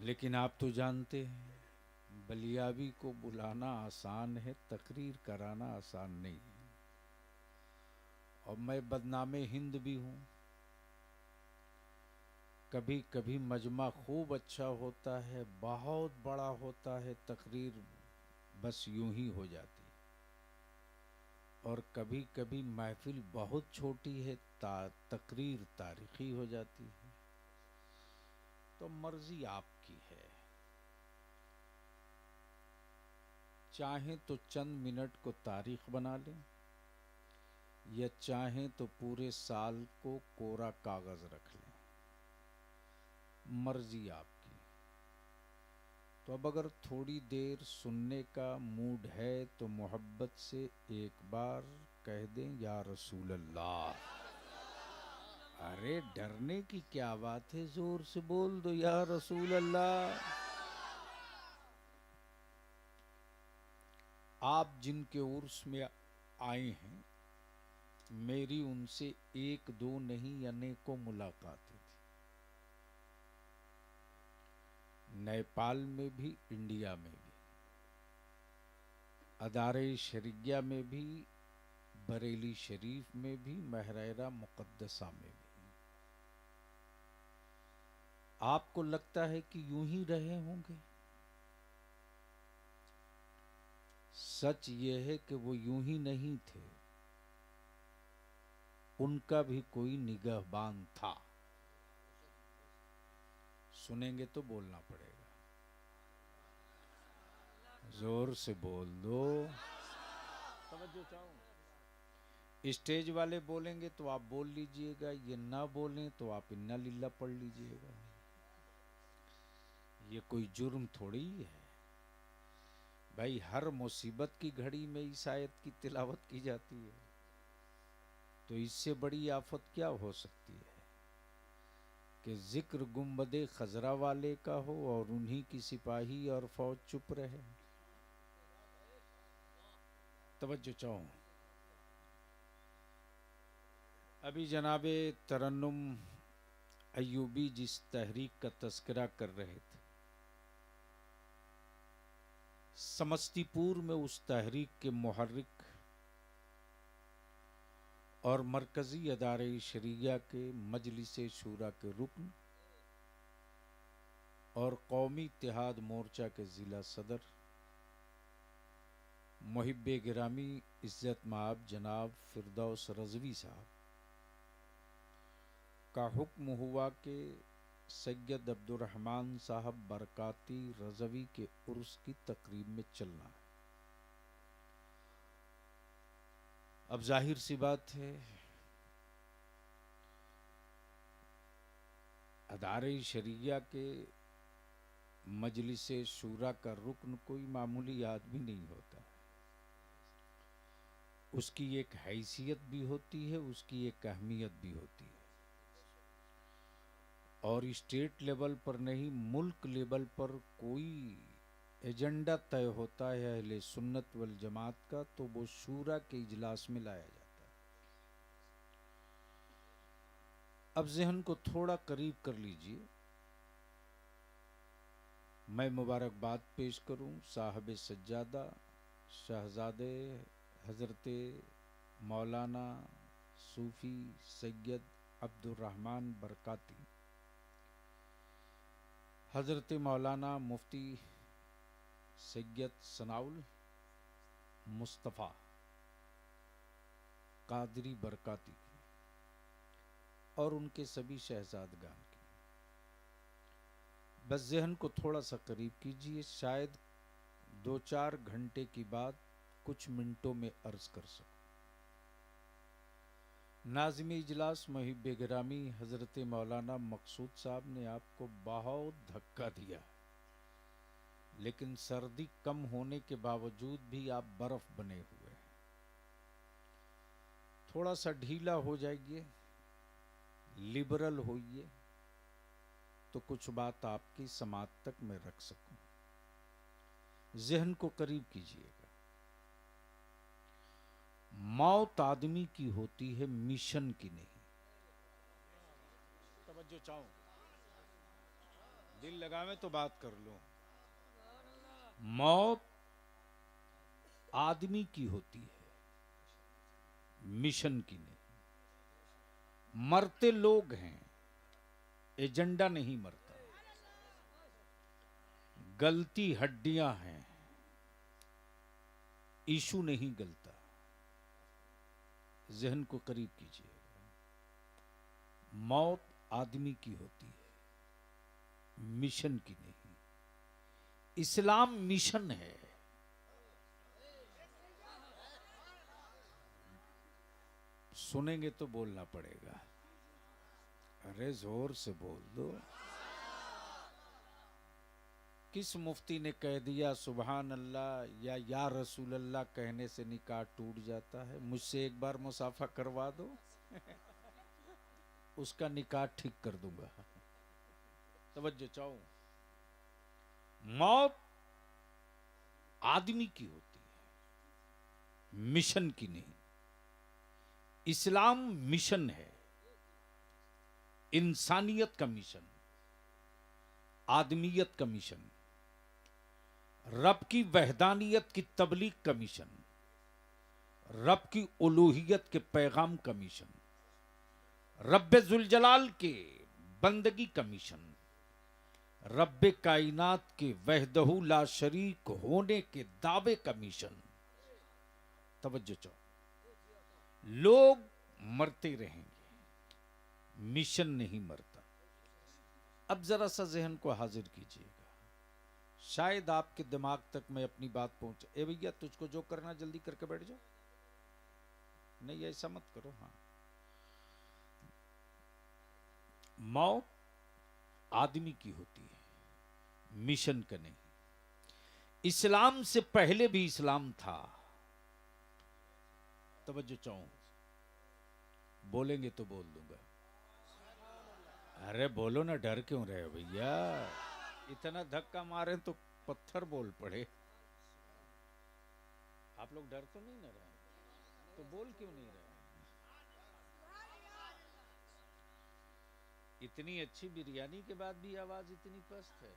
लेकिन आप तो जानते हैं, बलियाबी को बुलाना आसान है, तकरीर कराना आसान नहीं है। और मैं बदनामे हिंद भी हूँ। कभी कभी मजमा खूब अच्छा होता है, बहुत बड़ा होता है, तकरीर बस यूं ही हो जाती है। और कभी कभी महफिल बहुत छोटी है, तकरीर तारीखी हो जाती है। तो मर्जी आपकी है, चाहें तो चंद मिनट को तारीख बना लें, या चाहें तो पूरे साल को कोरा कागज रख लें। मर्जी आपकी। तो अब अगर थोड़ी देर सुनने का मूड है तो मोहब्बत से एक बार कह दें, या रसूल अल्लाह। अरे डरने की क्या बात है, जोर से बोल दो, या रसूल अल्लाह। आप जिनके उर्स में आए हैं, मेरी उनसे एक दो नहीं अनेकों मुलाकातें थी। नेपाल में भी, इंडिया में भी, अदारे शरिया में भी, बरेली शरीफ में भी, महरेरा मुकद्दसा में भी। आपको लगता है कि यूं ही रहे होंगे। सच ये है कि वो यूं ही नहीं थे, उनका भी कोई निगहबान था। सुनेंगे तो बोलना पड़ेगा, जोर से बोल दो। तवज्जो चाहूं। स्टेज वाले बोलेंगे तो आप बोल लीजिएगा, ये ना बोलें तो आप इन्ना लिल्ला पढ़ लीजिएगा। ये कोई जुर्म थोड़ी है भाई। हर मुसीबत की घड़ी में इस आयत की तिलावत की जाती है, तो इससे बड़ी आफत क्या हो सकती है कि जिक्र गुम्बदे खजरा वाले का हो और उन्हीं की सिपाही और फौज चुप रहे। तवज्जो चाहूं। अभी जनाबे तरन्नुम अय्यूबी जिस तहरीक का तस्करा कर रहे थे, समस्तीपुर में उस तहरीक के मुहर्रिक और मरकजी अदारे शरिया के मजलिस शूरा के रुकन और कौमी इत्तेहाद मोर्चा के जिला सदर मुहिब्बे गिरामी इज्जत माब जनाब फिरदौस रजवी साहब का हुक्म हुआ कि सैयद अब्दुर्रहमान साहब बरकाती रजवी के उर्स की तकरीब में चलना है। अब जाहिर सी बात है, अदारे शरिया के मजलिस शूरा का रुकन कोई मामूली आदमी नहीं होता। उसकी एक हैसियत भी होती है, उसकी एक अहमियत भी होती है। और स्टेट लेवल पर नहीं, मुल्क लेवल पर कोई एजेंडा तय होता है अहले सुन्नत वल जमात का, तो वो शूरा के इजलास में लाया जाता है। अब जहन को थोड़ा करीब कर लीजिए। मैं मुबारकबाद पेश करूं साहब सज्जादा शहजादे हजरत मौलाना सूफी सैयद अब्दुर्रहमान बरकाती, हजरत मौलाना मुफ्ती सैयद सनाउल मुस्तफ़ा कादरी बरकाती और उनके सभी शहजादगान की। बस जहन को थोड़ा सा करीब कीजिए, शायद 2-4 घंटे की बात कुछ मिनटों में अर्ज कर सकूं। नाज़िम इजलास मुहिब्बे गिरामी हजरत मौलाना मकसूद साहब ने आपको बहुत धक्का दिया, लेकिन सर्दी कम होने के बावजूद भी आप बर्फ बने हुए हैं। थोड़ा सा ढीला हो जाइए, लिबरल होइए, तो कुछ बात आपकी समात तक मैं रख सकूं। जहन को करीब कीजिएगा। मौत आदमी की होती है, मिशन की नहीं। तवज्जो चाहूं। दिल लगावे तो बात कर लो। मौत आदमी की होती है, मिशन की नहीं। मरते लोग हैं, एजेंडा नहीं मरता। गलती हड्डियां हैं, इशू नहीं गलता। जहन को करीब कीजिए। मौत आदमी की होती है, मिशन की नहीं। इस्लाम मिशन है। सुनेंगे तो बोलना पड़ेगा। अरे जोर से बोल दो। किस मुफ्ती ने कह दिया सुभान अल्लाह या रसूल अल्लाह कहने से निकाह टूट जाता है? मुझसे एक बार मुसाफा करवा दो, उसका निकाह ठीक कर दूंगा। तवज्जो चाहो। मौत आदमी की होती है, मिशन की नहीं। इस्लाम मिशन है, इंसानियत का मिशन, आदमियत का मिशन, रब की वहदानियत की तबलीग का मिशन, रब की उलूहियत के पैगाम का मिशन, रब्बे जुलजलाल के बंदगी का मिशन, रब्बे कायनात के वहदहू ला शरीक होने के दावे का मिशन। तवज्जो चाहो। लोग मरते रहेंगे, मिशन नहीं मरता। अब जरा सा जहन को हाजिर कीजिएगा, शायद आपके दिमाग तक मैं अपनी बात पहुंचे। ए भैया तुझको जो करना जल्दी करके बैठ जाओ। नहीं ऐसा मत करो। हाँ, मौत आदमी की होती है, मिशन का नहीं। इस्लाम से पहले भी इस्लाम था। तवज्जो चाहूं, बोलेंगे तो बोल दूंगा। अरे बोलो ना, डर क्यों रहे हो भैया? इतना धक्का मारे तो पत्थर बोल पड़े। आप लोग डर तो नहीं ना रहे, तो बोल क्यों नहीं रहे? इतनी अच्छी बिरयानी के बाद भी आवाज इतनी पस्त है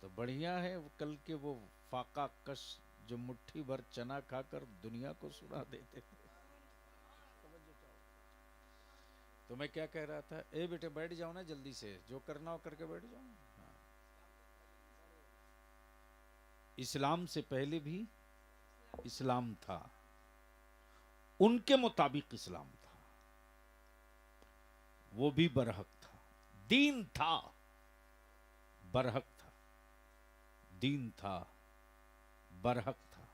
तो बढ़िया है। कल के वो फाका कश जो मुट्ठी भर चना खाकर दुनिया को सुना देते थे। तो मैं क्या कह रहा था? ए बेटे बैठ जाओ ना जल्दी से, जो करना हो करके बैठ जाओ। हाँ। इस्लाम से पहले भी इस्लाम था, उनके मुताबिक इस्लाम था, वो भी बरहक था। दीन था, बरहक था। दीन था, बरहक था।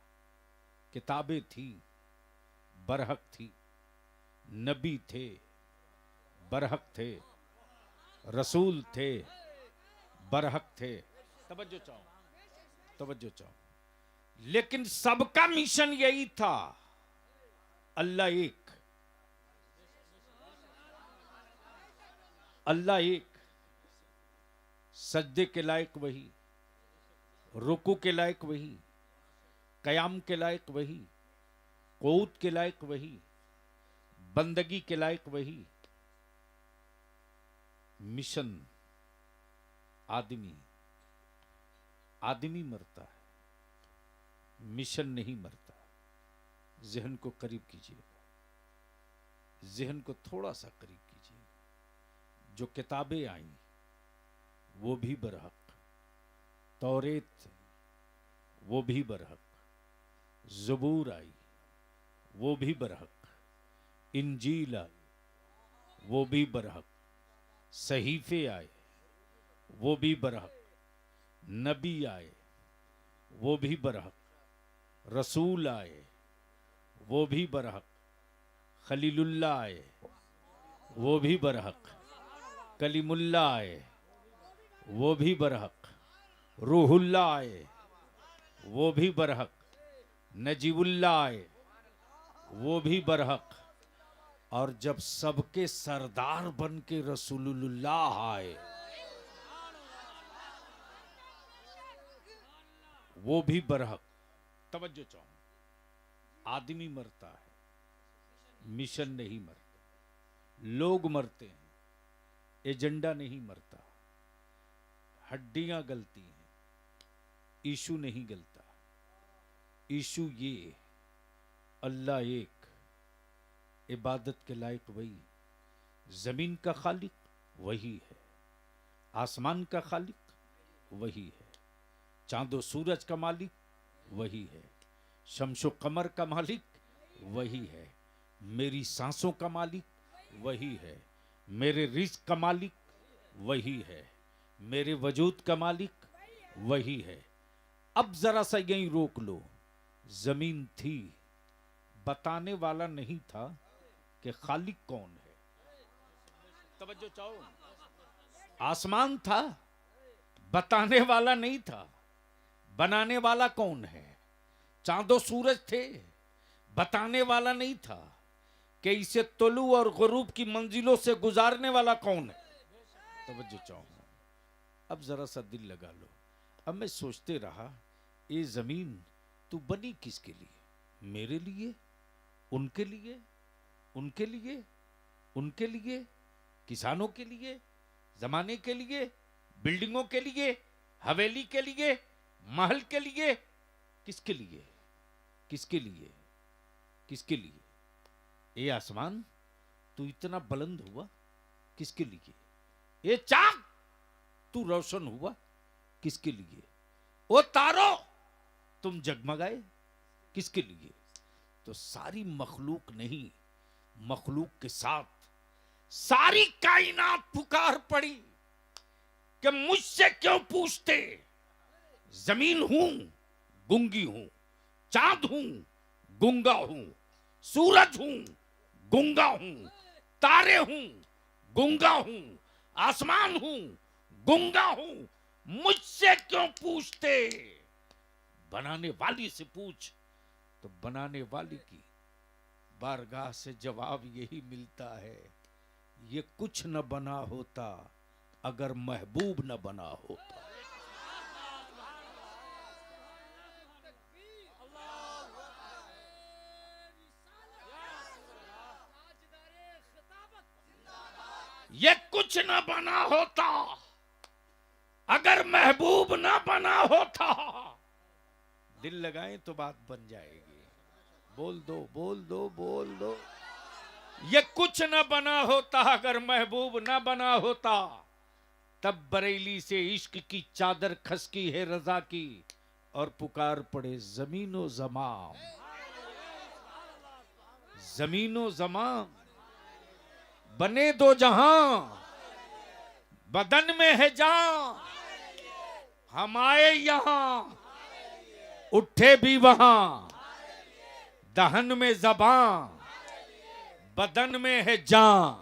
किताबें थी, बरहक थी। नबी थे, बरहक थे। रसूल थे, बरहक थे। तवज्जो चाहो, तवज्जो चाहो। लेकिन सबका मिशन यही था, अल्लाह एक, अल्लाह एक। सजदे के लायक वही, रुकू के लायक वही, कयाम के लायक वही, क़ुऊद के लायक वही, बंदगी के लायक वही। मिशन आदमी, आदमी मरता है, मिशन नहीं मरता। जहन को करीब कीजिएगा, जहन को थोड़ा सा करीब कीजिएगा। जो किताबें आई वो भी बरहक, तौरेत वो भी बरहक, ज़बूर आई वो भी बरहक, इंजील आई वो भी बरहक, सहीफे आए वो भी बरहक, नबी आए वो भी बरहक, रसूल आए वो भी बरहक, खलीलुल्लाह आए वो भी बरहक, कलीमुल्लाह आए वो भी बरहक, रूहुल्लाह आए वो भी बरहक, नजीबुल्लाह आए वो भी बरहक। और जब सबके सरदार बन के रसूलुल्लाह आए वो भी बरहक। तवज्जो चाहूं, आदमी मरता है, मिशन नहीं मरता। लोग मरते हैं, एजेंडा नहीं मरता। हड्डियां गलती हैं, ईशु नहीं गलता। ईशु ये, अल्लाह एक, इबादत के लायक वही, जमीन का खालिक वही है, आसमान का खालिक वही है, चांदो सूरज का मालिक वही है, शम्सो कमर का मालिक वही है, मेरी सांसों का मालिक वही है, मेरे रिज़्क़ का मालिक वही है, मेरे वजूद का मालिक वही है। अब जरा सा यहीं रोक लो, जमीन थी, बताने वाला नहीं था कि खालिक कौन है। तवज्जो चाहो। आसमान था, बताने वाला नहीं था, बनाने वाला कौन है। चांदो सूरज थे, बताने वाला नहीं था कि इसे तुलू और गुरूब की मंजिलों से गुजारने वाला कौन है। तवज्जो चाहो। अब जरा सा दिल लगा लो। अब मैं सोचते रहा, ये जमीन तू बनी किसके लिए? मेरे लिए, उनके लिए, उनके लिए, उनके लिए, किसानों के लिए, जमाने के लिए, बिल्डिंगों के लिए, हवेली के लिए, महल के लिए, किसके लिए? किसके लिए? किसके लिए? ये आसमान तू इतना बुलंद हुआ किसके लिए? ये चांद तू रोशन हुआ किसके लिए? ओ तारों तुम जगमगाए किसके लिए? तो सारी मखलूक नहीं, मखलूक के साथ सारी कायनात पुकार पड़ी कि मुझसे क्यों पूछते। जमीन हूं, गूंगी हूं, चांद हूं, गूंगा हूं, सूरज हूं, गूंगा हूं, तारे हूं, गूंगा हूं, आसमान हूं, गूंगा हूं, मुझसे क्यों पूछते। बनाने वाली से पूछ तो बनाने वाली की बारगाह से जवाब यही मिलता है, ये कुछ न बना होता अगर महबूब न बना होता। ये कुछ न बना होता अगर महबूब न बना होता। दिल लगाएं तो बात बन जाएगी। बोल दो, बोल दो, बोल दो। ये कुछ न बना होता अगर महबूब न बना होता। तब बरेली से इश्क की चादर खसकी है रजा की और पुकार पड़े जमीनो जमाम। जमीनो जमाम बने दो जहां, बदन में है जान, हम आए यहां, उठे भी वहां, दहन में जबान, बदन में है जान।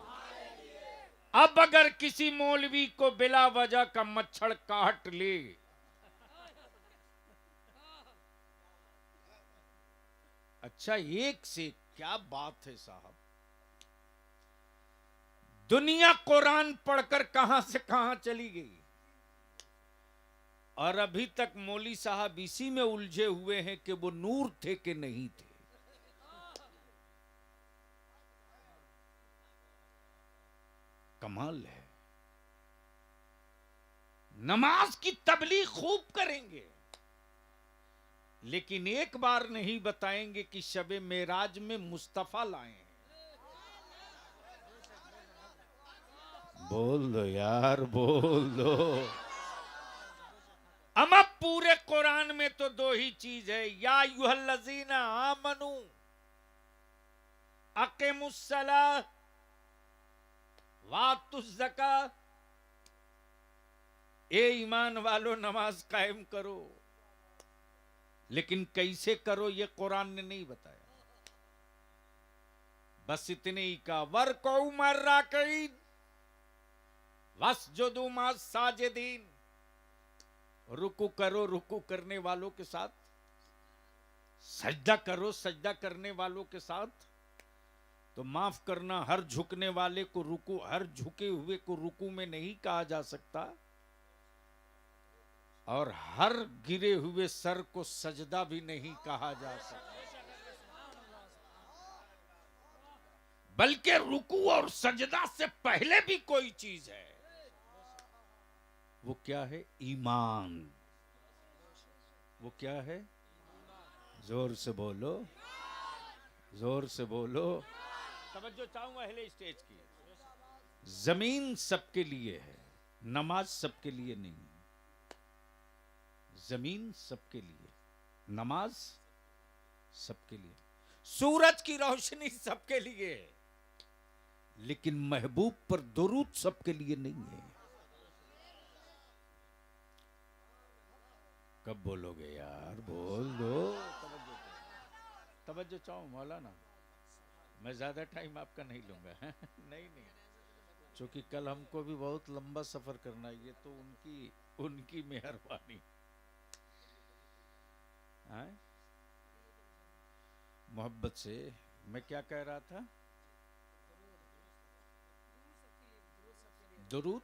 अब अगर किसी मौलवी को बिला वजह का मच्छर काट ले, अच्छा एक से क्या बात है साहब। दुनिया कुरान पढ़कर कहां से कहां चली गई और अभी तक मौली साहब इसी में उलझे हुए हैं कि वो नूर थे कि नहीं थे। कमाल है। नमाज की तबलीग खूब करेंगे लेकिन एक बार नहीं बताएंगे कि शबे मेराज में मुस्तफा लाए हैं। बोल दो यार, बोल दो। अब पूरे कुरान में तो दो ही चीज है, या अय्युहल्लज़ीना आमनू अक़ीमुस्सलाह वातुज़ ज़कात। ए ईमान वालों नमाज कायम करो, लेकिन कैसे करो ये कुरान ने नहीं बताया। बस इतने ही का वरकऊ मर्राकीन वस्जुदू मास साजिदीन। रुकू करो रुकू करने वालों के साथ, सजदा करो सजदा करने वालों के साथ। तो माफ करना, हर झुकने वाले को रुकू, हर झुके हुए को रुकू में नहीं कहा जा सकता और हर गिरे हुए सर को सजदा भी नहीं कहा जा सकता। बल्कि रुकू और सजदा से पहले भी कोई चीज है। वो क्या है? ईमान। वो क्या है? जोर से बोलो, जोर से बोलो। तवज्जो चाहूंगा अहले स्टेज की। जमीन सबके लिए है, नमाज सबके लिए नहीं। जमीन सबके लिए, नमाज सबके लिए, सूरज की रोशनी सबके लिए है, लेकिन महबूब पर दुरूद सबके लिए नहीं है। कब बोलोगे यार? बोल दो। तवज्जो तवज्जो चाहो मौलाना, मैं ज्यादा टाइम आपका नहीं लूंगा। नहीं नहीं, क्योंकि कल हमको भी बहुत लंबा सफर करना है, ये तो उनकी उनकी मेहरबानी। मोहब्बत से मैं क्या कह रहा था? दुरूद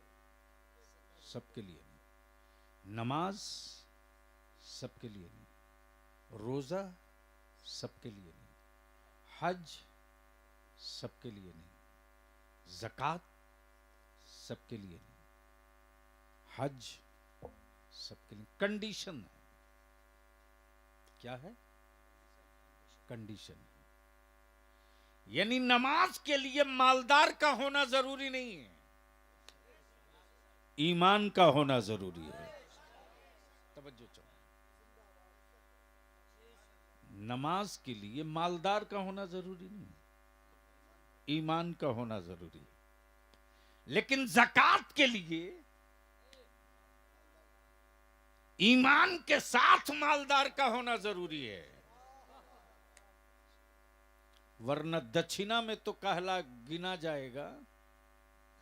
सबके लिए नहीं, नमाज सबके लिए नहीं, रोजा सबके लिए नहीं, हज सबके लिए नहीं, ज़कात सबके लिए नहीं, हज सबके लिए। कंडीशन है। क्या है? कंडीशन है। यानी नमाज के लिए मालदार का होना जरूरी नहीं है, ईमान का होना जरूरी है। तवज्जो चाहो, नमाज के लिए मालदार का होना जरूरी नहीं, ईमान का होना जरूरी है। लेकिन ज़कात के लिए ईमान के साथ मालदार का होना जरूरी है, वरना दक्षिणा में तो कहला गिना जाएगा,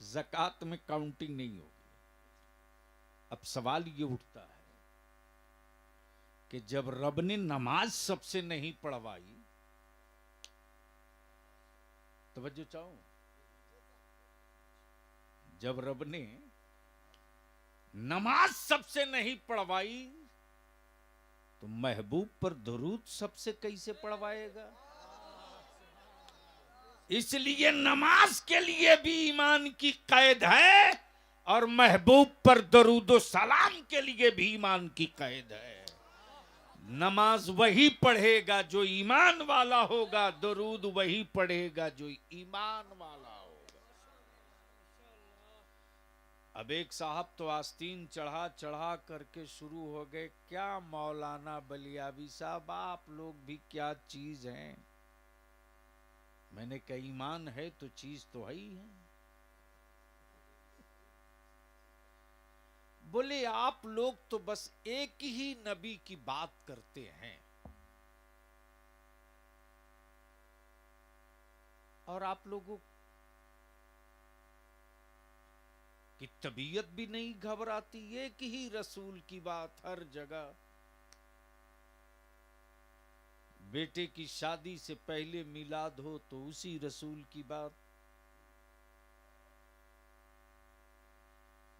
ज़कात में काउंटिंग नहीं होगी। अब सवाल ये उठता है कि जब रब ने नमाज सबसे नहीं पढ़वाई, तवज्जो चाहो, जब रब ने नमाज सबसे नहीं पढ़वाई तो महबूब पर दुरूद सबसे कैसे पढ़वाएगा? इसलिए नमाज के लिए भी ईमान की कैद है और महबूब पर दरूद सलाम के लिए भी ईमान की कैद है। नमाज वही पढ़ेगा जो ईमान वाला होगा, दरूद वही पढ़ेगा जो ईमान वाला होगा। अब एक साहब तो आस्तीन चढ़ा चढ़ा करके शुरू हो गए, क्या मौलाना बलियाबी साहब आप लोग भी क्या चीज हैं? मैंने कहा ईमान है तो चीज तो है ही है। बोले आप लोग तो बस एक ही नबी की बात करते हैं और आप लोगों की तबीयत भी नहीं घबराती, एक ही रसूल की बात हर जगह। बेटे की शादी से पहले मिलाद हो तो उसी रसूल की बात,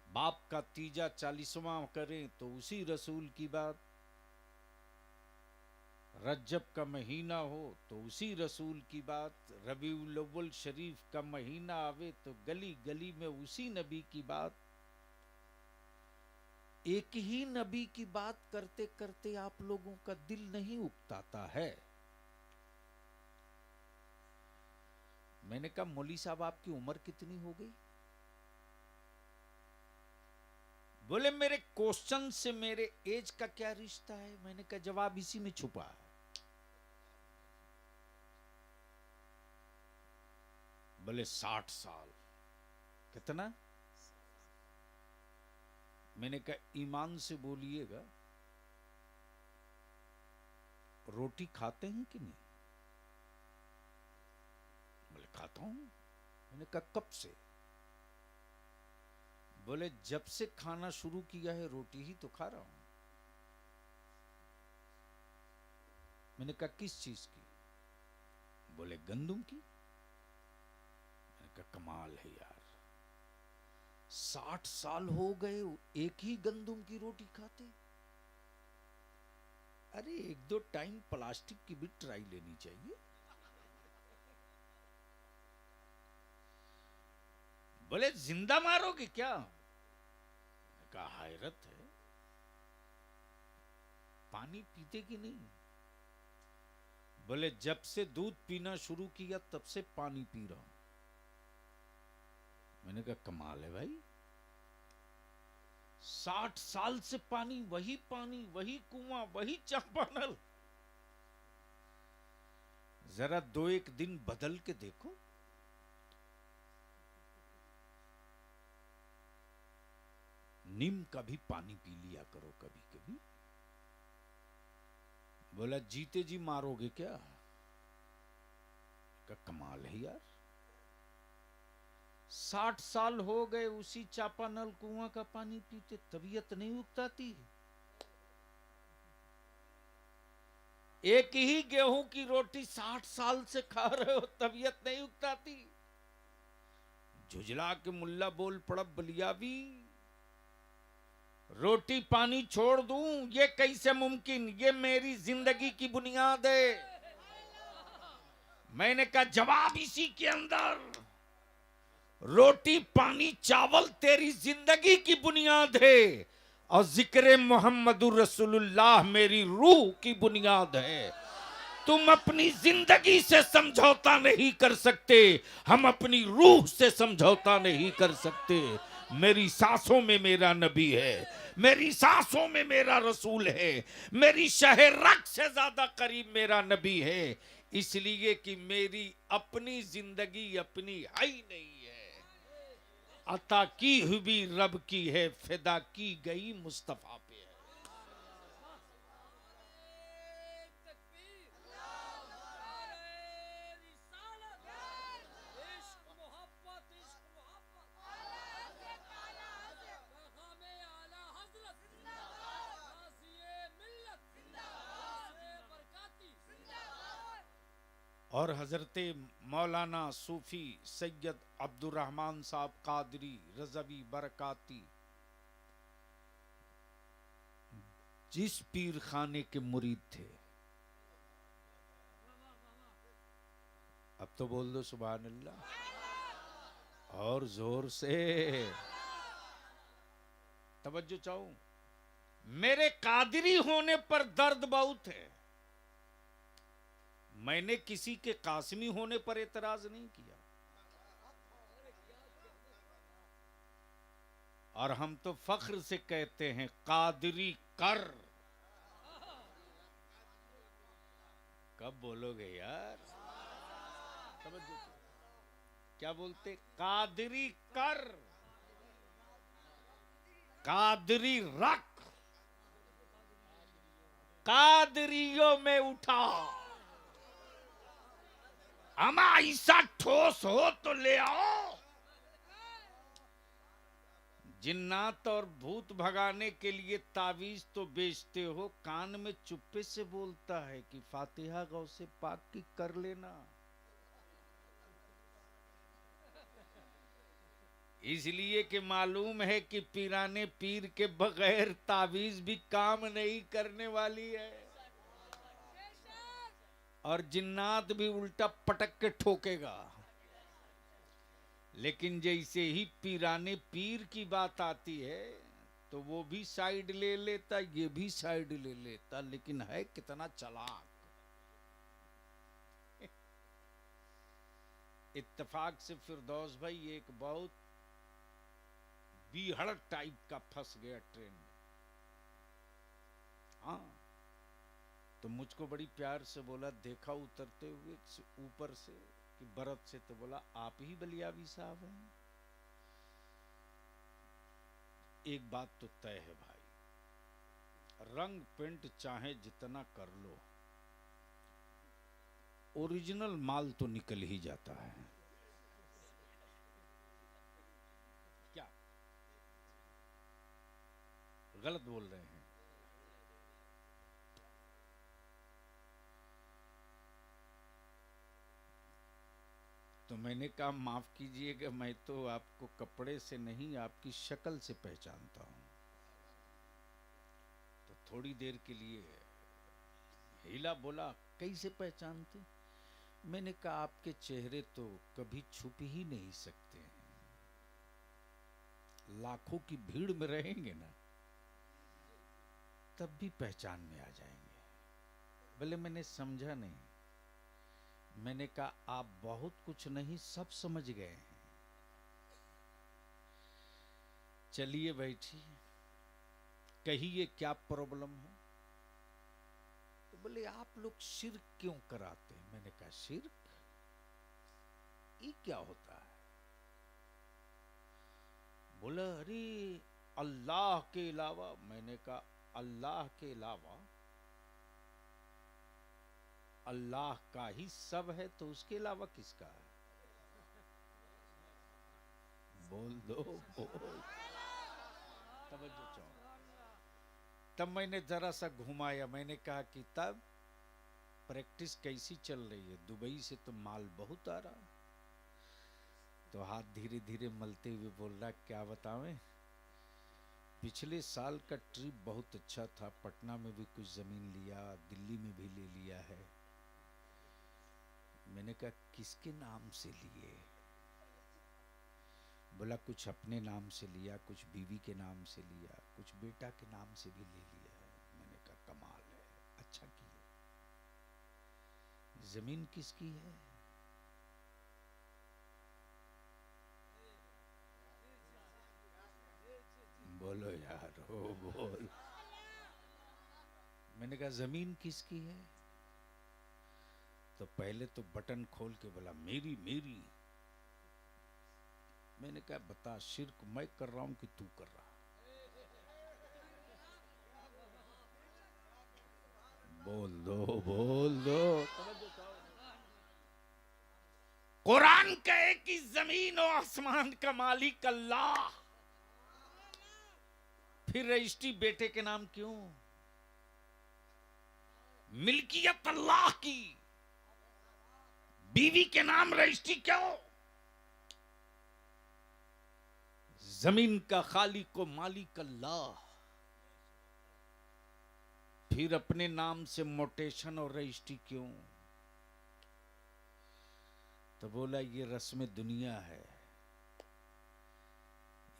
बाप का तीजा 40वां करें तो उसी रसूल की बात, रज्जब का महीना हो तो उसी रसूल की बात, रबीउल अव्वल शरीफ का महीना आवे तो गली गली में उसी नबी की बात। एक ही नबी की बात करते करते आप लोगों का दिल नहीं उकताता है? मैंने कहा मौली साहब आपकी उम्र कितनी हो गई? बोले मेरे क्वेश्चन से मेरे एज का क्या रिश्ता है? मैंने कहा जवाब इसी में छुपा है। बोले 60 साल। कितना? मैंने कहा ईमान से बोलिएगा, रोटी खाते हैं कि नहीं? बोले खाता हूं। मैंने कहा कब से? बोले जब से खाना शुरू किया है रोटी ही तो खा रहा हूं। मैंने कहा किस चीज की? बोले गंदम की। मैंने कहा कमाल है यार, 60 साल हो गए एक ही गंदम की रोटी खाते। अरे एक दो टाइम प्लास्टिक की भी ट्राई लेनी चाहिए। बोले जिंदा मारोगे क्या? कहा हैरत है, पानी पीते कि नहीं? बोले जब से दूध पीना शुरू किया तब से पानी पी रहा हूं। मैंने कहा कमाल है भाई, 60 साल से पानी, वही कुआं, वही चापानल। जरा 2-1 दिन बदल के देखो। नीम का भी पानी पी लिया करो कभी कभी। बोला जीते जी मारोगे क्या? का कमाल है यार, 60 साल हो गए उसी चापानल कुआं का पानी पीते, तबीयत नहीं उगताती? एक ही गेहूं की रोटी 60 साल से खा रहे हो, तबीयत नहीं उगताती? झुझला के मुल्ला बोल पड़ा बलियावी, रोटी पानी छोड़ दूं ये कैसे मुमकिन, ये मेरी जिंदगी की बुनियाद है। मैंने कहा जवाब इसी के अंदर, रोटी पानी चावल तेरी जिंदगी की बुनियाद है और जिक्र मोहम्मदुर रसूलुल्लाह मेरी रूह की बुनियाद है। तुम अपनी जिंदगी से समझौता नहीं कर सकते, हम अपनी रूह से समझौता नहीं कर सकते। मेरी सांसों में मेरा नबी है, मेरी सांसों में मेरा रसूल है, मेरी शहर रग से ज्यादा करीब मेरा नबी है, इसलिए कि मेरी अपनी जिंदगी अपनी है ही नहीं है, अता की हुई रब की है, फिदा की गई मुस्तफा पे है। और हजरत मौलाना सूफी सैयद अब्दुर्रहमान साहब कादरी रज़वी बरकाती जिस पीर खाने के मुरीद थे, अब तो बोल दो सुभान अल्लाह और जोर से, तवज्जो चाहूं। मेरे कादरी होने पर दर्द बहुत है, मैंने किसी के कासमी होने पर एतराज नहीं किया, और हम तो फख्र से कहते हैं कादरी कर। कब बोलोगे यार? क्या बोलते? कादरी कर, कादरी रख, कादरियों में उठा, अमा ऐसा ठोस हो तो ले आओ। जिन्नात और भूत भगाने के लिए तावीज तो बेचते हो, कान में चुप्पे से बोलता है कि फातिहा गौसे पाक की कर लेना। इसलिए कि मालूम है कि पीराने पीर के बगैर तावीज भी काम नहीं करने वाली है, और जिन्नात भी उल्टा पटक के ठोकेगा। लेकिन जैसे ही पीराने पीर की बात आती है तो वो भी साइड ले लेता, ये भी साइड ले लेता, लेकिन है कितना चालाक। इत्तेफाक से फिरदौस भाई एक बहुत बीहड़ टाइप का फंस गया ट्रेन में। हाँ, तो मुझको बड़ी प्यार से बोला, देखा उतरते हुए ऊपर से कि बरत से, तो बोला आप ही बलियावी साहब हैं। एक बात तो तय है भाई, रंग पेंट चाहे जितना कर लो, ओरिजिनल माल तो निकल ही जाता है। क्या गलत बोल रहे हैं? तो मैंने कहा माफ कीजिएगा, मैं तो आपको कपड़े से नहीं आपकी शक्ल से पहचानता हूं। तो थोड़ी देर के लिए हिला, बोला कैसे पहचानते? मैंने कहा आपके चेहरे तो कभी छुप ही नहीं सकते हैं, लाखों की भीड़ में रहेंगे ना, तब भी पहचान में आ जाएंगे। बोले मैंने समझा नहीं। मैंने कहा आप बहुत कुछ नहीं सब समझ गए हैं। चलिए बैठिए, कहिए क्या प्रॉब्लम है। तो बोले आप लोग शिर्क क्यों कराते हैं। मैंने कहा शिर्क ये क्या होता है। बोला अरे अल्लाह के अलावा। मैंने कहा अल्लाह के अलावा अल्लाह का ही सब है, तो उसके अलावा किसका है। बोल दो बोल। तवज्जो चाहो। तब मैंने जरा सा घुमाया। मैंने कहा कि तब प्रैक्टिस कैसी चल रही है। दुबई से तो माल बहुत आ रहा। तो हाथ धीरे धीरे मलते हुए बोल रहा क्या बतावें, पिछले साल का ट्रिप बहुत अच्छा था। पटना में भी कुछ जमीन लिया, दिल्ली में भी ले लिया है। मैंने कहा किसके नाम से लिए। बोला कुछ अपने नाम से लिया, कुछ बीवी के नाम से लिया, कुछ बेटा के नाम से भी ले लिया है। मैंने कहा कमाल है, अच्छा किया। जमीन किसकी है। बोलो यार हो बोल। मैंने कहा जमीन किसकी है। तो पहले तो बटन खोल के बोला मेरी मेरी। मैंने कहा बता शिर्क मैं कर रहा हूं कि तू कर रहा। बोल दो बोल दो। कुरान कहे कि जमीन और आसमान का मालिक अल्लाह। फिर रजिस्ट्री बेटे के नाम क्यों। मिल्कियत अल्लाह की, बीवी के नाम रजिस्ट्री क्यों। जमीन का खालिक को मालिक अल्लाह, फिर अपने नाम से मोटेशन और रजिस्ट्री क्यों। तो बोला ये रस्म दुनिया है,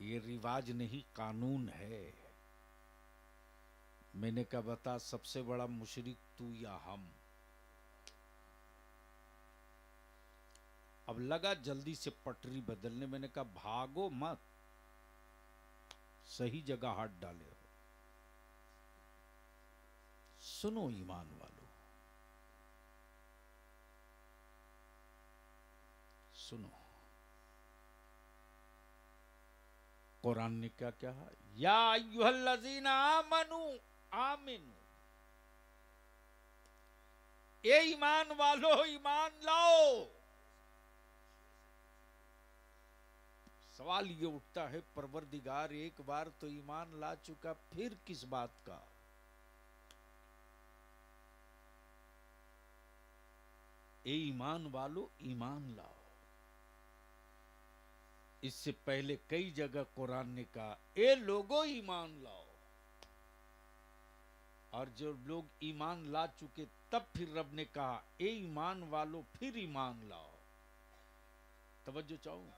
ये रिवाज नहीं कानून है। मैंने कहा बता सबसे बड़ा मुशरिक तू या हम। अब लगा जल्दी से पटरी बदलने। मैंने कहा भागो मत, सही जगह हाथ डाले हो। सुनो ईमान वालों, सुनो कुरान ने क्या कहा। या अय्युहल्लज़ीना आमनू आमिनू। ए ईमान वालो ईमान लाओ। सवाल ये उठता है परवरदिगार एक बार तो ईमान ला चुका, फिर किस बात का। ए ईमान वालो ईमान लाओ। इससे पहले कई जगह कुरान ने कहा ए लोगो ईमान लाओ। और जो लोग ईमान ला चुके तब फिर रब ने कहा ए ईमान वालो फिर ईमान लाओ। तवज्जो चाहूं,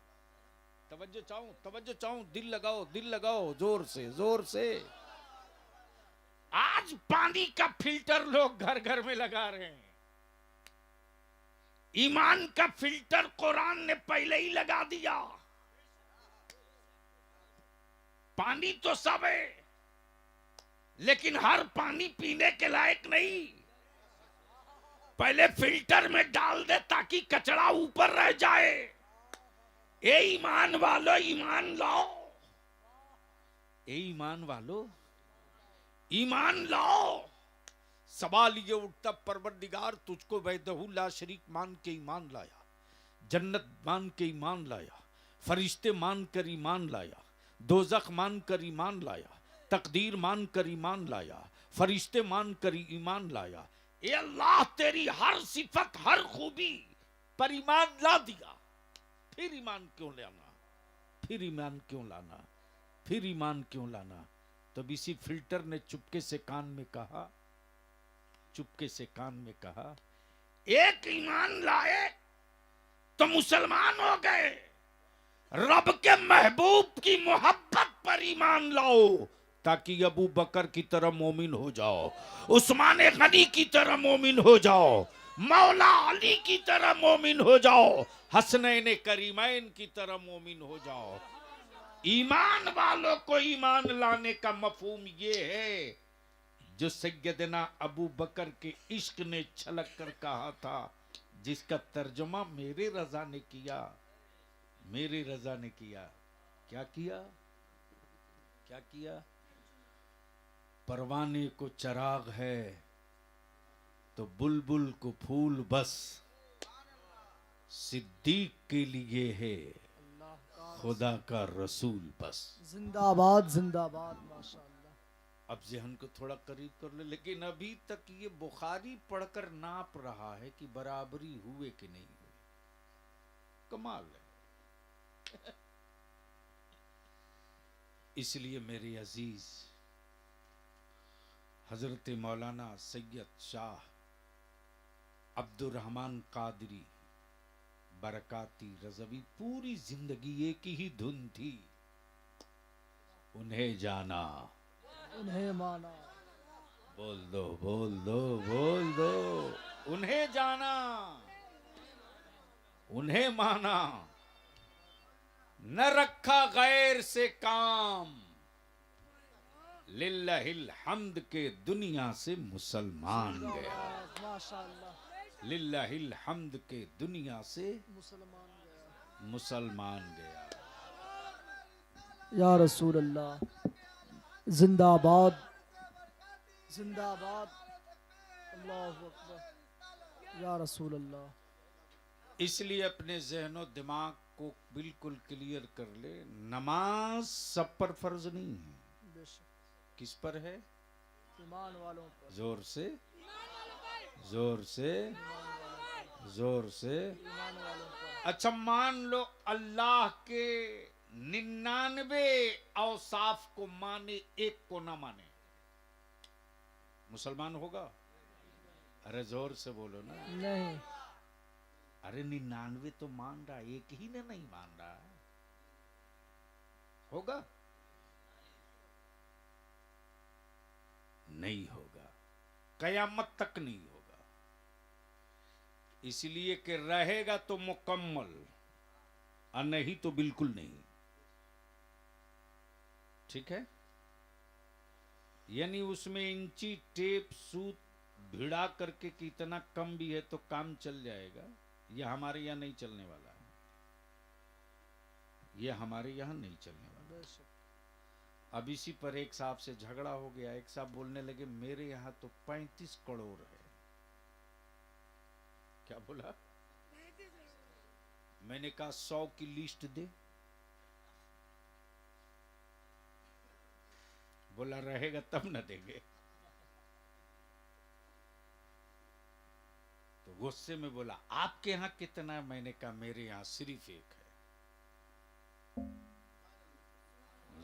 तवज्जो चाहूं, तवज्जो चाहूं। दिल लगाओ जोर से जोर से। आज पानी का फिल्टर लोग घर घर में लगा रहे हैं। ईमान का फिल्टर कुरान ने पहले ही लगा दिया। पानी तो सब है, लेकिन हर पानी पीने के लायक नहीं। पहले फिल्टर में डाल दे ताकि कचरा ऊपर रह जाए। ए ईमान वालो ईमान लाओ। ए ईमान वालो ईमान लाओ। सवाल ये उठता परवरदिगार तुझको वहदहू ला शरीक मान के ईमान लाया, जन्नत मान के ईमान लाया, फरिश्ते मान कर ईमान लाया, दोजख मान कर ईमान लाया, तकदीर मान कर ईमान लाया, फरिश्ते मान कर ईमान लाया। ए अल्लाह तेरी हर सिफत हर खूबी पर ईमान ला दिया, फिर ईमान क्यों लाना, फिर ईमान क्यों लाना, फिर ईमान क्यों लाना। तब इसी फिल्टर ने चुपके से कान में कहा, चुपके से कान में कहा एक ईमान लाए तो मुसलमान हो गए, रब के महबूब की मोहब्बत पर ईमान लाओ, ताकि अबू बकर की तरह मोमिन हो जाओ, उस्मान गनी की तरह मोमिन हो जाओ, मौला अली की तरह मोमिन हो जाओ, हसनैन करीमैन की तरह मोमिन हो जाओ। ईमान वालों को ईमान लाने का मफहूम ये है जो सैयदना अबू बकर के इश्क ने छलक कर कहा था, जिसका तर्जुमा मेरे रजा ने किया, मेरे रजा ने किया। क्या किया? क्या किया? परवाने को चराग है तो बुलबुल को फूल बस, सिद्दीक के लिए है खुदा का रसूल बस। जिंदाबाद जिंदाबाद माशाअल्लाह। अब जहन को थोड़ा करीब कर ले, लेकिन अभी तक ये बुखारी पढ़कर नाप रहा है कि बराबरी हुए कि नहीं हुए। कमाल है। इसलिए मेरे अजीज हजरत मौलाना सैयद शाह अब्दुर्रहमान कादरी बरकाती रज़वी पूरी जिंदगी एक ही धुन थी, उन्हें जाना उन्हें माना। बोल दो बोल दो बोल दो, उन्हें जाना उन्हें माना, न रखा गैर से काम, लिल्लाहिल हम्द के दुनिया से मुसलमान गया, माशाअल्लाह। लिल्लाहिल हम्द के दुनिया से मुसलमान गया। मुसलमान गया। या रसूल अल्लाह, जिंदाबाद जिंदाबाद, अल्लाहु अकबर, या रसूल अल्लाह। इसलिए अपने ज़हनो दिमाग को बिल्कुल क्लियर कर ले, नमाज सब पर फर्ज नहीं है। किस पर है? ईमान वालों पर। जोर से जोर से जोर से। ईमान वालों पर। अच्छा मान लो अल्लाह के 99 औसाफ को माने, एक को ना माने, मुसलमान होगा? अरे जोर से बोलो ना। नहीं। अरे 99 तो मान रहा, एक ही ने नहीं मान रहा है, होगा? नहीं होगा, कयामत तक नहीं होगा। इसलिए कि रहेगा तो मुकम्मल और नहीं तो बिल्कुल नहीं। ठीक है? यानी उसमें इंची टेप सूत भिड़ा करके कितना कम भी है तो काम चल जाएगा। यह हमारे यहां नहीं चलने वाला है, यह हमारे यहां नहीं चलने वाला। अब इसी पर एक साहब से झगड़ा हो गया। एक साहब बोलने लगे मेरे यहां तो 35 करोड़ है। क्या बोला? मैंने कहा 100 की लिस्ट दे। बोला रहेगा तब न देंगे। तो गुस्से में बोला आपके यहां कितना है? मैंने कहा मेरे यहां सिर्फ एक है।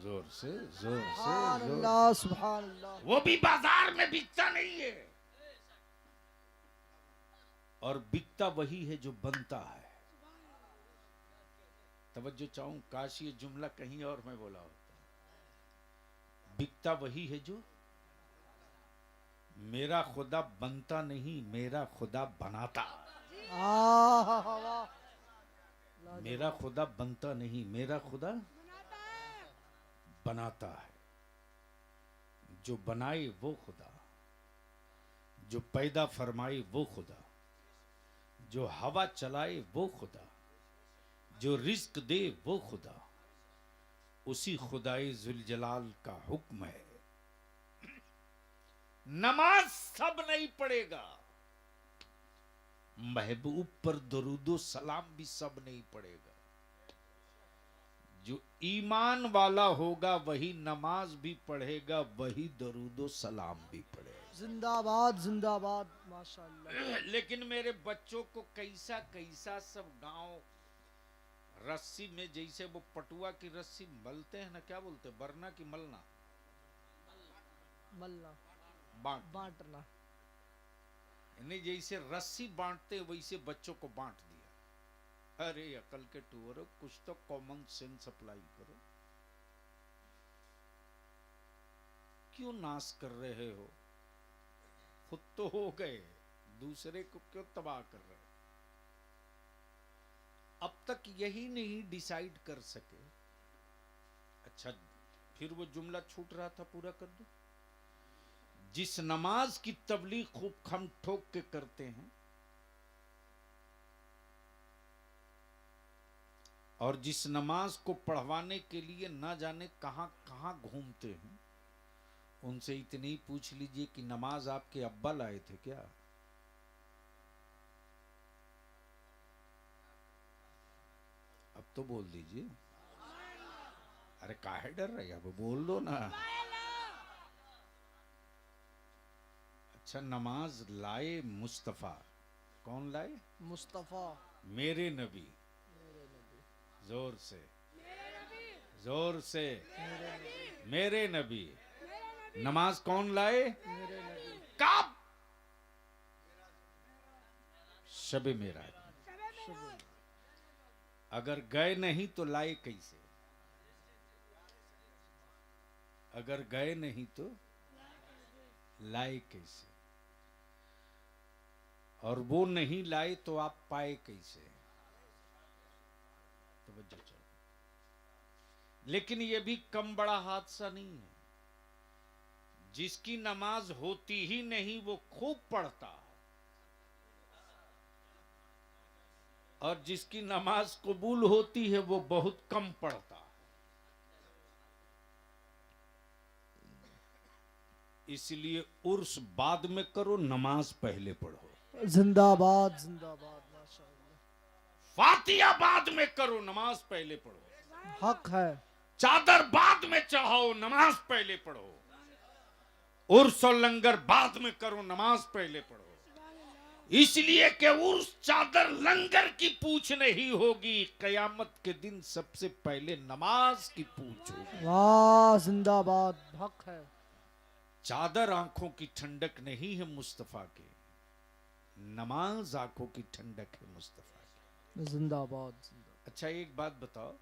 जोर से जोर से जोर। सुभान अल्लाह। वो भी बाजार में बिकता नहीं है, और बिकता वही है जो बनता है। तवज्जो चाहूं, काश ये जुमला कहीं और मैं बोला होता। बिकता वही है जो, मेरा खुदा बनता नहीं, मेरा खुदा बनाता। मेरा खुदा बनता नहीं, मेरा खुदा बनाता है। जो बनाए वो खुदा, जो पैदा फरमाए वो खुदा, जो हवा चलाए वो खुदा, जो रिस्क दे वो खुदा, उसी खुदाए जुलजलाल का हुक्म है। नमाज सब नहीं पढ़ेगा, महबूब पर दरूदो सलाम भी सब नहीं पढ़ेगा। जो ईमान वाला होगा वही नमाज भी पढ़ेगा, वही दरूदो सलाम भी पढ़ेगा। जिंदाबाद जिंदाबाद माशाअल्लाह। लेकिन मेरे बच्चों को कैसा कैसा सब गांव रस्सी में, जैसे वो पटुआ की रस्सी मलते हैं ना, क्या बोलते हैं, बरना की मलना, मलना, बांटना, नहीं जैसे रस्सी बांटते वैसे बच्चों को बांट दिया। अरे अकल के टूर, कुछ तो कॉमन सेंस अप्लाई करो। क्यों नाश कर रहे हो? खुद तो हो गए, दूसरे को क्यों तबाह कर रहे हो? अब तक यही नहीं डिसाइड कर सके। अच्छा, फिर वो जुमला छूट रहा था, पूरा कर दो। जिस नमाज की तबलीग खूब खम ठोक के करते हैं और जिस नमाज को पढ़वाने के लिए ना जाने कहां कहां घूमते हैं, उनसे इतनी ही पूछ लीजिए कि नमाज आपके अब्बा लाए थे क्या? अब तो बोल दीजिए। अरे काहे डर रहे, अब बोल दो ना। अच्छा, नमाज लाए मुस्तफा। कौन लाए? मुस्तफा, मेरे नबी। जोर से, जोर से। मेरे नबी। नमाज कौन लाए? कब? शबे मेराज। अगर गए नहीं तो लाए कैसे? अगर गए नहीं तो लाए कैसे? और वो नहीं लाए तो आप पाए कैसे? तवज्जो चलो। लेकिन ये भी कम बड़ा हादसा नहीं है। जिसकी नमाज होती ही नहीं वो खूब पढ़ता है, और जिसकी नमाज कबूल होती है वो बहुत कम पढ़ता है। इसलिए उर्स बाद में करो, नमाज पहले पढ़ो। जिंदाबाद जिंदाबाद, माशाअल्लाह। फातिहा बाद में करो, नमाज पहले पढ़ो। हक है। चादर बाद में चढ़ाओ, नमाज पहले पढ़ो। उर्स और लंगर बाद में करो, नमाज पहले पढ़ो। इसलिए कि उर्स, चादर, लंगर की पूछ नहीं होगी, कयामत के दिन सबसे पहले नमाज की पूछ होगी। वाह, जिंदाबाद, हक है। चादर आंखों की ठंडक नहीं है मुस्तफा के, नमाज आंखों की ठंडक है मुस्तफा की। जिंदाबाद जिंदाबाद। अच्छा, एक बात बताओ,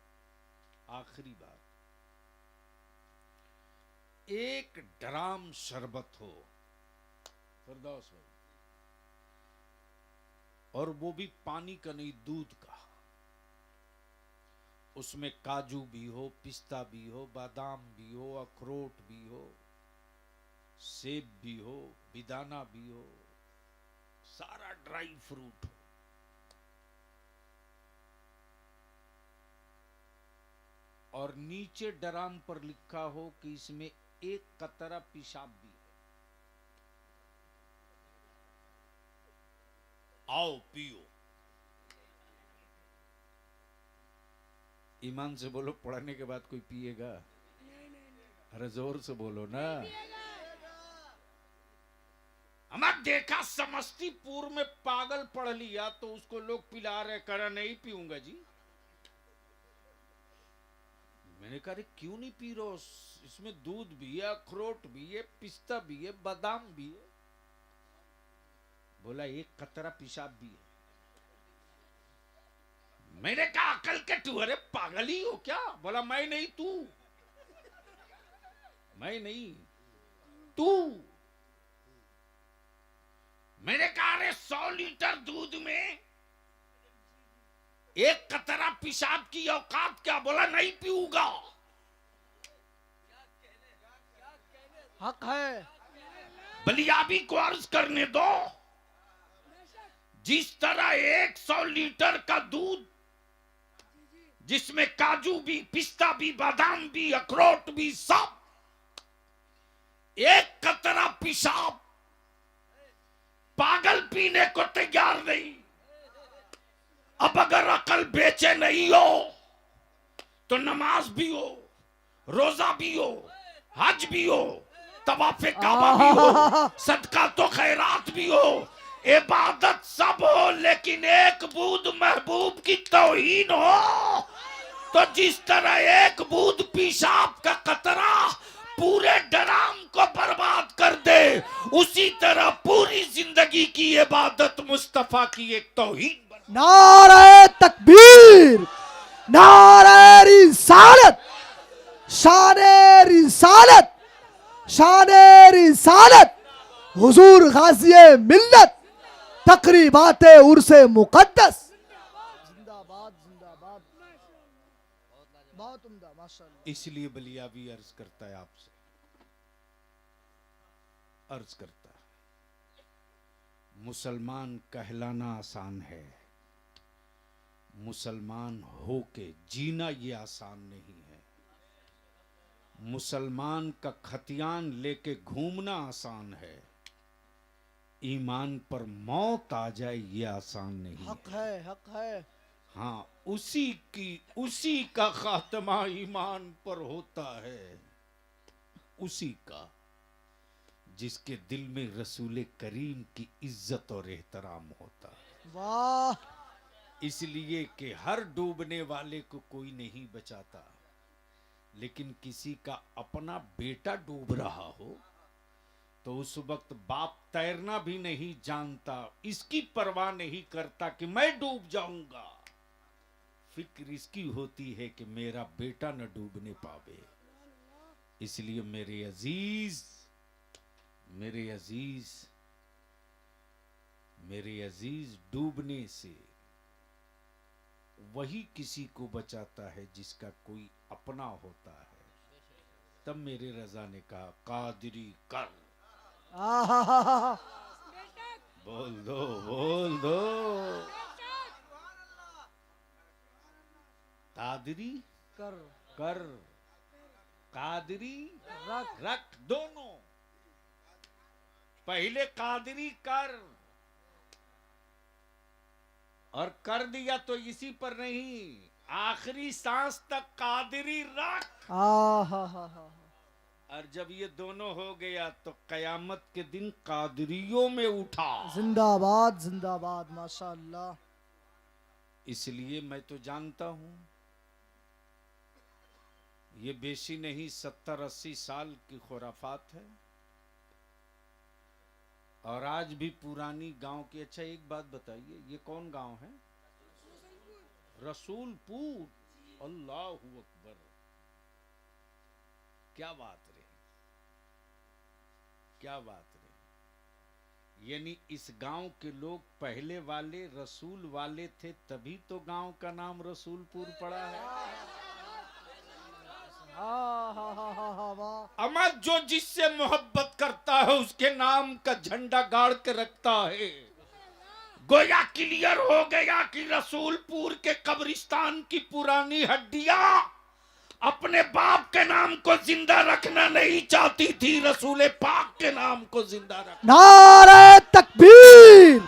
आखिरी बात। एक ड्राम शरबत हो, फिरदौस भाई, और वो भी पानी का नहीं, दूध का। उसमें काजू भी हो, पिस्ता भी हो, बादाम भी हो, अखरोट भी हो, सेब भी हो, बेदाना भी हो, सारा ड्राई फ्रूट हो। और नीचे ड्राम पर लिखा हो कि इसमें एक कतरा पेशाब भी है, आओ पियो। ईमान से बोलो, पढ़ने के बाद कोई पिएगा? अरे जोर से बोलो ना। हमारा देखा समस्तीपुर में पागल पढ़ लिया तो उसको लोग पिला रहे, करा नहीं पीऊंगा जी। मैंने कहा क्यों नहीं पी रहे हो? इसमें दूध भी है, अखरोट भी है, पिस्ता भी है, बादाम भी है। बोला एक कतरा पेशाब भी है। मैंने कहा अकल के तू, अरे पागल ही हो क्या? बोला मैं नहीं, तू। मैं नहीं, तू। मैंने कहा अरे 100 लीटर दूध में एक कतरा पेशाब की औकात क्या? बोला नहीं पीऊंगा। हक है। बलियाबी को अर्ज करने दो। जिस तरह 100 लीटर का दूध, जिसमें काजू भी, पिस्ता भी, बादाम भी, अखरोट भी, सब, एक कतरा पेशाब पागल पीने को तैयार नहीं। अब अगर अकल बेचे नहीं हो तो नमाज भी हो, रोजा भी हो, हज भी हो, तवाफे काबा भी हो, सदका तो खैरात भी हो, इबादत सब हो, लेकिन एक बूंद महबूब की तौहीन हो तो जिस तरह एक बूंद पेशाब का कतरा पूरे ड्राम को बर्बाद कर दे, उसी तरह पूरी जिंदगी जिंदगी की इबादत मुस्तफा की एक तौहीद बना। नारे तकबीर, नारे रिसालत, शाने रिसालत, शाने रिसालत, हुजूर गाज़िए मिल्लत, तकरीबाते उर्से मुक़द्दस। जिंदाबाद जिंदाबाद, बहुत उम्दा माशाअल्लाह। इसलिए बलियावी अर्ज करता है आपसे, अर्ज करता है, मुसलमान कहलाना आसान है, मुसलमान होके जीना ये आसान नहीं है। मुसलमान का खतियान लेके घूमना आसान है, ईमान पर मौत आ जाए ये आसान नहीं। हक है, हक है। हाँ, उसी का खात्मा ईमान पर होता है, उसी का जिसके दिल में रसूल करीम की इज्जत और एहतराम होता है। वाह, इसलिए कि हर डूबने वाले को कोई नहीं बचाता, लेकिन किसी का अपना बेटा डूब रहा हो तो उस वक्त बाप तैरना भी नहीं जानता, इसकी परवाह नहीं करता कि मैं डूब जाऊंगा, फिक्र इसकी होती है कि मेरा बेटा न डूबने पावे। इसलिए मेरे अजीज, मेरे अजीज, मेरे अजीज, डूबने से वही किसी को बचाता है जिसका कोई अपना होता है। तब मेरे रजा ने कहा, कादरी कर। आहा, बोल दो, बोल दो, कादरी कर कर, कादरी रख, रख, दोनों। पहले कादरी कर, और कर दिया तो इसी पर नहीं, आखिरी सांस तक कादरी रख। आहा, और जब ये दोनों हो गया तो कयामत के दिन कादरियों में उठा। जिंदाबाद जिंदाबाद माशाअल्लाह। इसलिए मैं तो जानता हूं ये बेशी नहीं 70-80 साल की खुराफात है, और आज भी पुरानी गांव की। अच्छा एक बात बताइए, ये कौन गांव है? रसूलपुर। अल्लाह अकबर, क्या बात रही, क्या बात रही। यानी इस गांव के लोग पहले वाले रसूल वाले थे, तभी तो गांव का नाम रसूलपुर पड़ा है। वाह, अमर जो जिससे मोहब्बत करता है उसके नाम का झंडा गाड़ के रखता है। गोया क्लियर हो गया कि रसूलपुर के कब्रिस्तान की पुरानी हड्डियां अपने बाप के नाम को जिंदा रखना नहीं चाहती थी, रसूल पाक के नाम को जिंदा रखना। नारे तकबीर,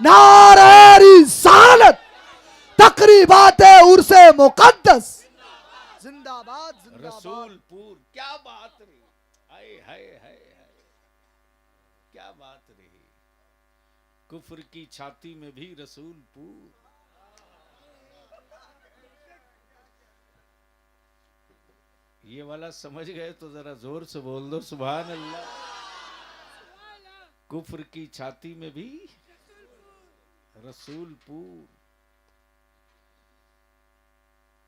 नारे रिसालत, तकरीबाते उर्से मुक़द्दस। जिंदाबाद जिंदाबाद। रसूलपुर, क्या बात रही, हाय हाय हाय हाय, क्या बात रही। कुफ्र की छाती में भी रसूलपुर। ये वाला समझ गए तो जरा जोर से बोल दो सुभान अल्लाह। कुफ्र की छाती में भी रसूलपुर।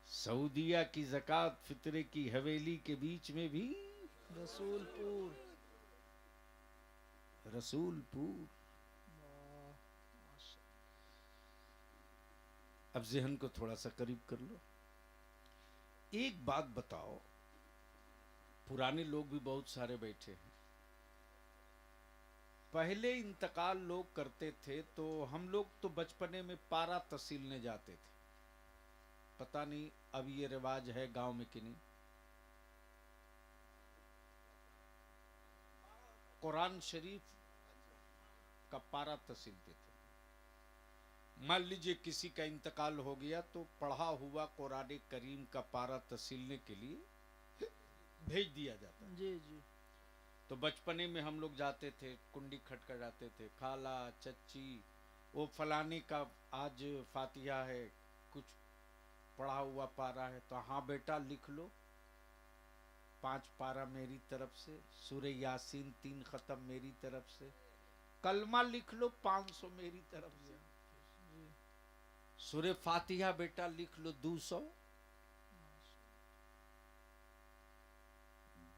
सऊदिया की ज़कात फित्रे की हवेली के बीच में भी रसूलपुर, रसूलपुर। अब ज़हन को थोड़ा सा करीब कर लो। एक बात बताओ, पुराने लोग भी बहुत सारे बैठे हैं, पहले इंतकाल लोग करते थे तो हम लोग तो बचपने में पारा तहसीलने जाते थे। पता नहीं अब ये रिवाज है गांव में कि नहीं। कुरान शरीफ का पारा तहसीलते थे। मान लीजिए किसी का इंतकाल हो गया तो पढ़ा हुआ कुरान करीम का पारा तहसीलने के लिए भेज दिया जाता। जी जी। तो बचपने में हम लोग जाते थे, कुंडी खटखट जाते थे, खाला चच्ची वो फलाने का आज फातिहा है, कुछ पढ़ा हुआ पारा है, तो हाँ बेटा लिख लो, 5 पारा मेरी तरफ से, सूरह यासीन 3 खत्म मेरी तरफ से, कलमा लिख लो 500 मेरी तरफ से। सूरे फातिहा बेटा लिख लो 200।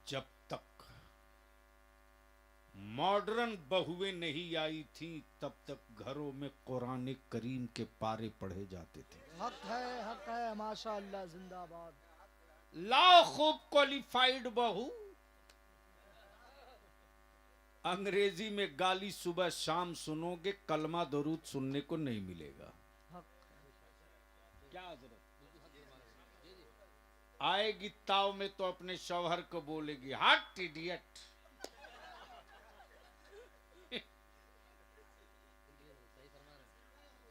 जब तक मॉडर्न बहुएं नहीं आई थी तब तक घरों में कुरान करीम के पारे पढ़े जाते थे। हक है माशाअल्लाह, जिंदाबाद। लाओ खूब क्वालिफाइड बहू, अंग्रेजी में गाली सुबह शाम सुनोगे, कलमा दरूद सुनने को नहीं मिलेगा। क्या हजरत आएगी ताव में तो अपने शौहर को बोलेगी हट इडियट।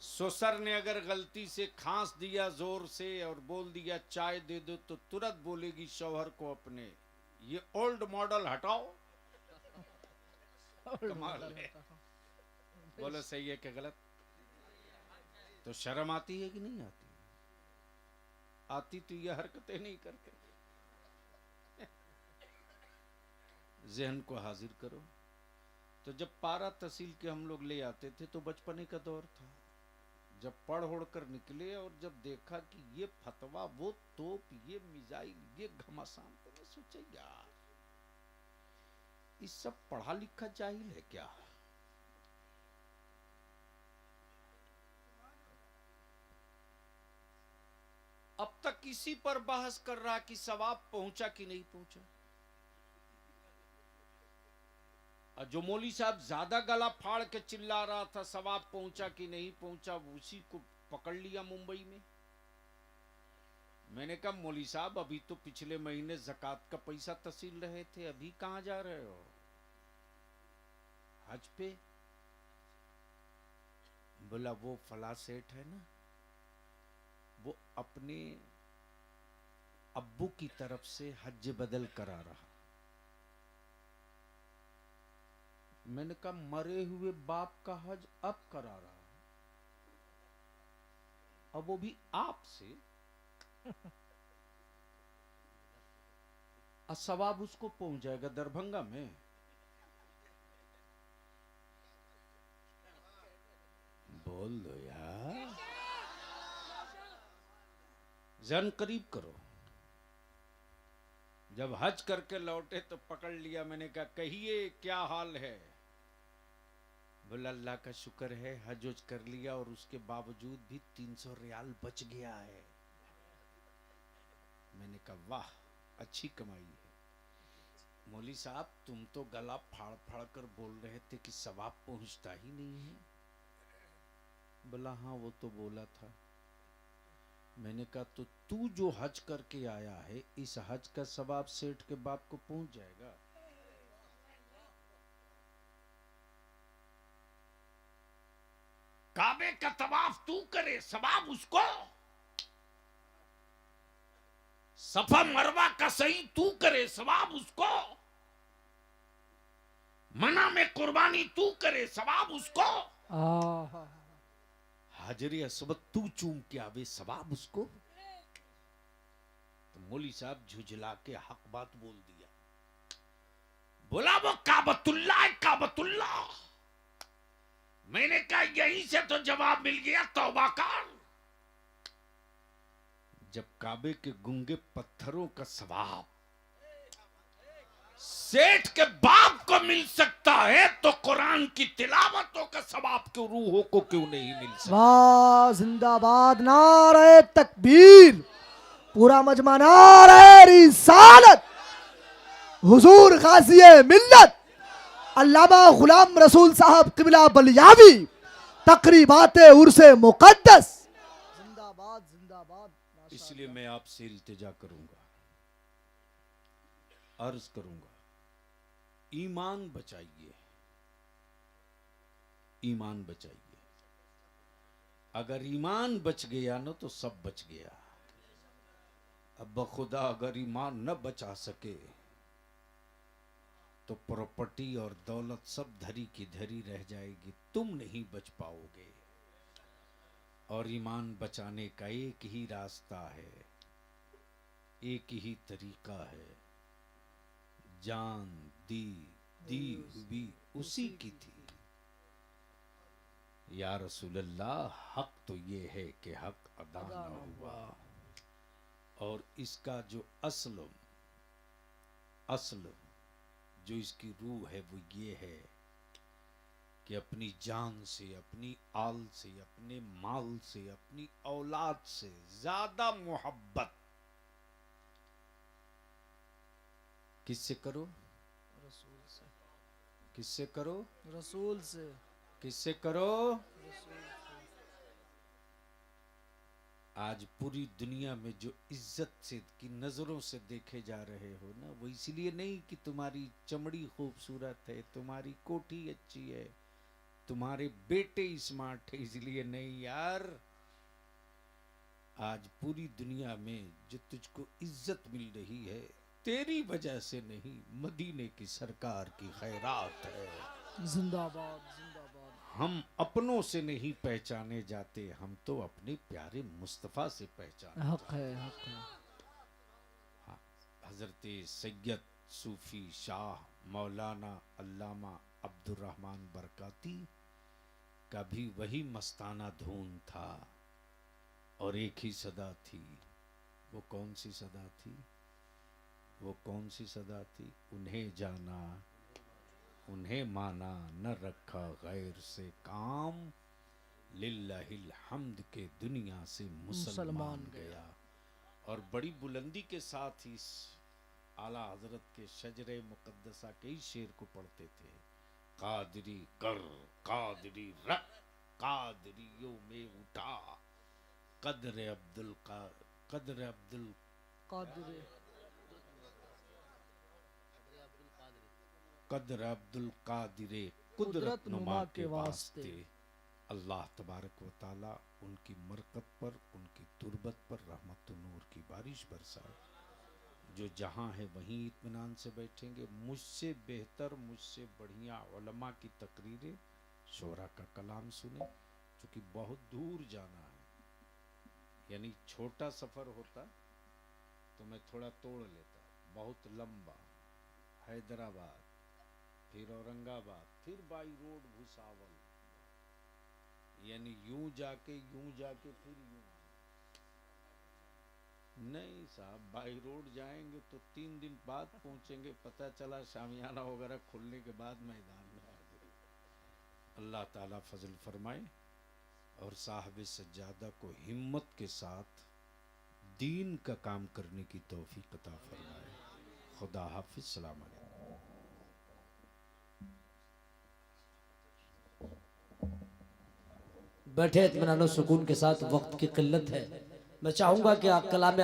ससुर ने अगर गलती से खांस दिया जोर से और बोल दिया चाय दे दो तो तुरंत बोलेगी शौहर को अपने ये ओल्ड मॉडल हटाओ। कमाल है। बोलो सही है क्या गलत? तो शर्म आती है कि नहीं आती? आती तो ये हरकतें नहीं करते। जहन को हाजिर करो। तो जब पारा तहसील के हम लोग ले आते थे तो बचपने का दौर था, जब पढ़ उड़ कर निकले और जब देखा कि ये फतवा, वो तोप, ये मिसाइल, ये घमासान, तो मैं सोचा यार इस सब पढ़ा लिखा जाहिल है क्या? अब तक इसी पर बहस कर रहा कि सवाब पहुंचा कि नहीं पहुंचा। और जो मौली साहब ज्यादा गला फाड़ के चिल्ला रहा था सवाब पहुंचा कि नहीं पहुंचा, उसी को पकड़ लिया मुंबई में। मैंने कहा मौली साहब अभी तो पिछले महीने ज़कात का पैसा तहसील रहे थे, अभी कहां जा रहे हो? हज पे? बोला वो फला सेठ है ना, वो अपने अब्बू की तरफ से हज बदल करा रहा। मैंने कहा मरे हुए बाप का हज अब करा रहा, अब वो भी आपसे। सवाब उसको पहुंच जाएगा दरभंगा में। बोल दो यार, जन करीब करो। जब हज करके लौटे तो पकड़ लिया। मैंने कहा कहिए क्या हाल है? बोला अल्लाह का शुक्र है हज उज कर लिया और उसके बावजूद भी 300 रियाल बच गया है। मैंने कहा वाह अच्छी कमाई है। मौली साहब तुम तो गला फाड़ फाड़ कर बोल रहे थे कि सवाब पहुंचता ही नहीं है। बोला हाँ वो तो बोला था। मैंने कहा तो तू जो हज करके आया है इस हज का सवाब सेठ के बाप को पहुंच जाएगा। काबे का तवाफ तू करे सवाब उसको, सफा मरवा का सही तू करे सवाब उसको, मना में कुर्बानी तू करे सवाब उसको, हाजरी असवद तू चूम के आवे सवाब उसको। तो मौली साहब झुझला के हक बात बोल दिया। बोला वो काबतुल्लाह है काबतुल्लाह। मैंने कहा यहीं से तो जवाब मिल गया तौबा कर। जब काबे के गूंगे पत्थरों का सवाब सेठ के बाप को मिल सकता है तो कुरान की तिलावतों का सवाब क्यों रूहों को क्यों नहीं मिल सकता? वाह जिंदाबाद, नारे तकबीर, पूरा मजमा नारे रिसालत, हुजूर गाज़िए मिल्लत अल्लामा गुलाम रसूल साहब किबला बलियावी, तकरीबाते उर्से मुकद्दस। जिंदाबाद जिंदाबाद। इसलिए मैं आपसे इल्तिजा करूंगा, अर्ज करूंगा, ईमान बचाइए, ईमान बचाइए। अगर ईमान बच गया ना तो सब बच गया। अब बखुदा अगर ईमान न बचा सके तो प्रॉपर्टी और दौलत सब धरी की धरी रह जाएगी, तुम नहीं बच पाओगे। और ईमान बचाने का एक ही रास्ता है, एक ही तरीका है, जान दी हुई उसी की थी। या रसूलल्लाह, हक तो ये है कि हक अदा न हुआ। और इसका जो असल जो इसकी रूह है वो ये है कि अपनी जान से, अपनी आल से, अपने माल से, अपनी औलाद से ज्यादा मोहब्बत किससे करो? रसूल से। किससे करो? रसूल से। किससे करो? रसूल से। आज पूरी दुनिया में जो इज्जत से की नजरों से देखे जा रहे हो ना, वो इसलिए नहीं कि तुम्हारी चमड़ी खूबसूरत है, तुम्हारी कोठी अच्छी है, तुम्हारे बेटे स्मार्ट है, इसलिए नहीं यार। आज पूरी दुनिया में जो तुझको इज्जत मिल रही है तेरी वजह से नहीं, मदीने की सरकार की खैरात है। जिंदाबाद जिंदाबाद। हम अपनों से नहीं पहचाने जाते, हम तो अपने प्यारे मुस्तफ़ा से पहचाने। हक है, हक है। हाँ, हजरत सैयद सूफी शाह मौलाना अल्लामा अब्दुर्रहमान बरकाती का भी वही मस्ताना धुन था और एक ही सदा थी। वो कौन सी सदा थी? वो कौन सी सदा थी? उन्हें जाना, उन्हें माना, न रखा गैर से काम, लिल्लाहिल हम्द के दुनिया से मुसलमान गया। और बड़ी बुलंदी के साथ इस आला हजरत के शजरे मुकद्दसा के ही शेर को पढ़ते थे। कादरी कर, कादरी रख, कादरियों में उठा, कदर अब्दुल कादिर कदर अब्दुल कादिर कुदरत नुमा के वास्ते। अल्लाह तबारक व ताला उनकी मरकत पर, उनकी तुरबत पर रहमत नूर की बारिश बरसाए। जो जहाँ है वहीं इत्मीनान से बैठेंगे। मुझसे बेहतर, मुझसे बढ़िया उलमा की तकरीरें, शोरा का कलाम सुने, क्योंकि बहुत दूर जाना है। यानी छोटा सफ़र होता तो मैं थोड़ा तोड़ लेता, बहुत लंबा, हैदराबाद, फिर औरंगाबाद, फिर बाई रोड भुसावल, यानी यूं जाके फिर यूं। नहीं साहब, बाई रोड जाएंगे तो 3 दिन बाद पहुंचेंगे, पता चला शामियाना वगैरह खुलने के बाद मैदान में आ गए। अल्लाह ताला फजल फरमाए और साहिब सज्जादा को हिम्मत के साथ दीन का काम करने की तौफीक अता फरमाए। खुदा हाफिज। सलाम अलैकुम। बैठे इत्मीनान और सुकून के साथ, वक्त की किल्लत है। मैं चाहूंगा कि आप कलाम